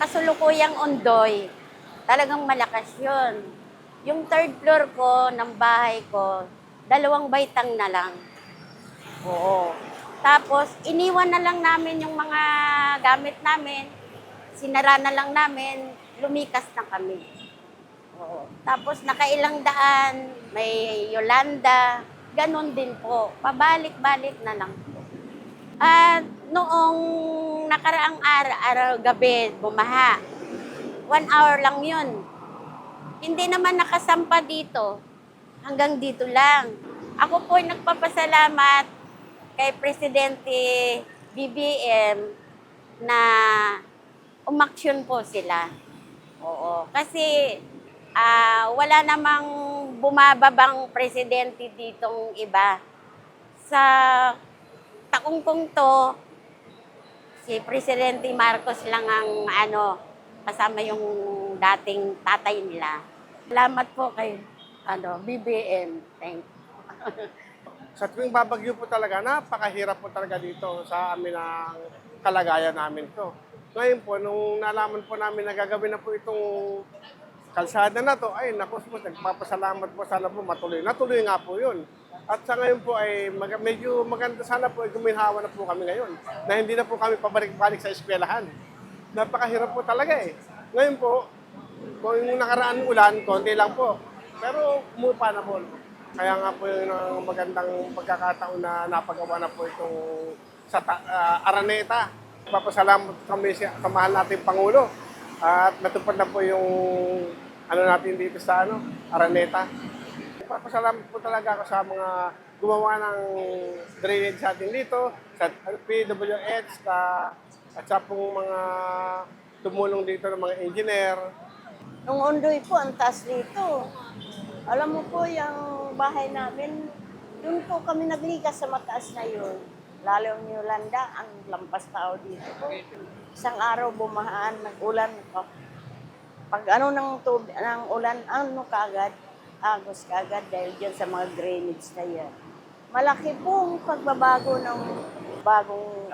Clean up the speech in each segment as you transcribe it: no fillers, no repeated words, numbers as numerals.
kasulukuyang Ondoy, talagang malakas yun. Yung third floor ko ng bahay ko, 2 baitang na lang. Oo. Tapos, iniwan na lang namin yung mga gamit namin. Sinara na lang namin, lumikas na kami. Oo. Tapos, nakailang daan, may Yolanda, ganun din po. Pabalik-balik na lang po. At noong nakaraang araw, gabi, bumaha. 1 hour lang yun. Hindi naman nakasampa dito. Hanggang dito lang. Ako po ay nagpapasalamat kay Presidente BBM na umaksyon po sila. Oo. Kasi wala namang bumababang presidente ditong iba. Sa taong to, si Presidente Marcos lang ang kasama yung dating tatay nila. Salamat po kay BBM. Thank you. Sa tuwing babagyo po talaga, napakahirap po talaga dito sa amin ang kalagayan namin to. Ngayon po, nung nalaman po namin na gagawin na po itong kalsada na to, ay naku po, nagpapasalamat po, sana po matuloy. Natuloy nga po yun. At sa ngayon po ay medyo maganda, sana po ay guminhawa na po kami ngayon. Na hindi na po kami pabalik-balik sa eskwelahan. Napakahirap po talaga eh. Ngayon po, kung yung nakaraan ulan, konti lang po. Pero umupa na po. Kaya nga po yung magandang pagkakataon na napagawa na po itong sa Araneta. Papasalamat kami sa mahal nating Pangulo. At natupad na po yung natin dito sa Araneta. Papasalamat po talaga ako sa mga gumawa ng drainage sa atin dito, sa PWH, at sa pong mga tumulong dito ng mga engineer. Nung Ondoy po, ang taas dito. Alam mo po, yung bahay namin, doon po kami nagligas sa mataas na yun. Lalo yung Yolanda, ang lampas tao dito po. Isang araw bumahaan, nag-ulan po. Pag ng ulan, kagad, agos kagad dahil dyan sa mga drainage na yan. Malaki pong pagbabago ng bagong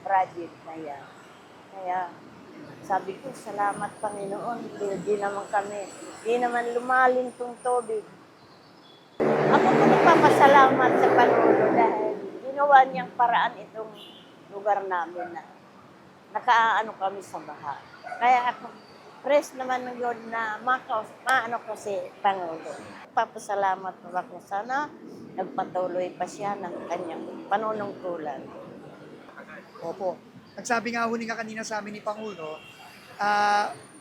project na yan. Kaya sabi ko, salamat Panginoon, di naman lumalim tong tubig. Ako po nagpapasalamat sa Pangulo dahil ginawa niyang paraan itong lugar namin na kami sa baha. Kaya ako, press naman ng Lord na ko si Pangulo. Papasalamat po ako, sana nagpatuloy pa siya ng kanyang panunungkulan. Opo. Nagsabi nga huli nga kanina sa amin ni Pangulo,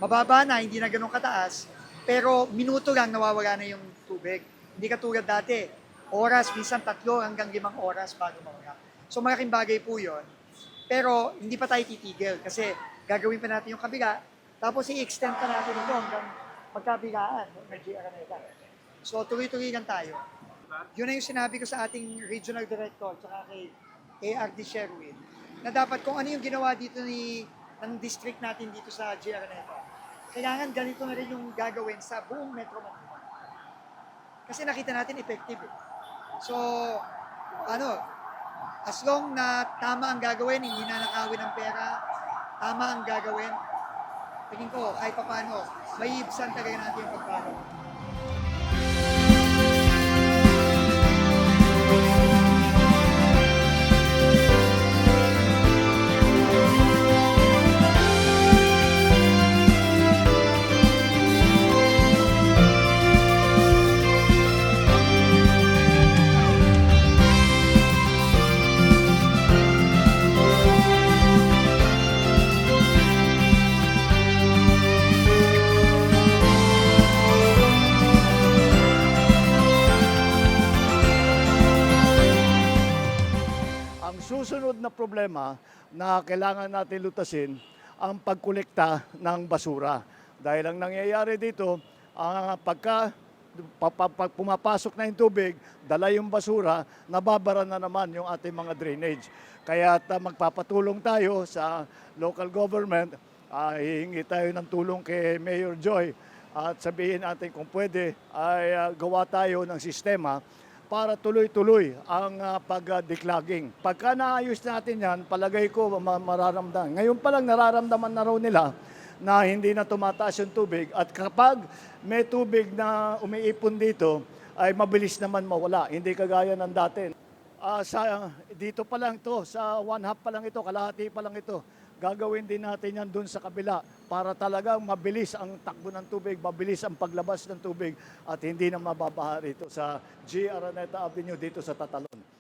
mababa na, hindi na ganun kataas, pero minuto lang nawawala na yung tubig. Hindi katulad dati, oras, minsan 3 hanggang 5 oras bago mawala. So malaking bagay po yun. Pero hindi pa tayo titigil kasi gagawin pa natin yung kabila, tapos i-extend pa natin ito hanggang magkabilaan ng Araneta. So tuloy-tuloy lang tayo. Yun na yung sinabi ko sa ating regional director tsaka kay ARD Sherwin, na dapat kung ano yung ginawa dito ng district natin dito sa Araneta, kailangan ganito na rin yung gagawin sa buong Metro Manila. Kasi nakita natin effective eh. So, as long na tama ang gagawin, hindi na nakawin ng pera, tama ang gagawin, tingin ko kahit pa paano, may ibsan talaga natin yung pagbago. Susunod na problema na kailangan natin lutasin ang pagkolekta ng basura. Dahil ang nangyayari dito, pagka pumapasok na yung tubig, dala yung basura, nababara na naman yung ating mga drainage. Kaya magpapatulong tayo sa local government, hihingi tayo ng tulong kay Mayor Joy at sabihin natin kung pwede ay gawa tayo ng sistema para tuloy-tuloy ang pag-declogging. Pagka naayos natin yan, palagay ko mararamdaman. Ngayon pa lang nararamdaman na raw nila na hindi na tumataas yung tubig at kapag may tubig na umiipon dito, ay mabilis naman mawala. Hindi kagaya ng dati. Dito pa lang to, sa 1/2 pa lang ito, kalahati pa lang ito. Gagawin din natin yan dun sa kabila para talagang mabilis ang takbo ng tubig, mabilis ang paglabas ng tubig at hindi na mababaha rito sa G. Araneta Avenue dito sa Tatalon.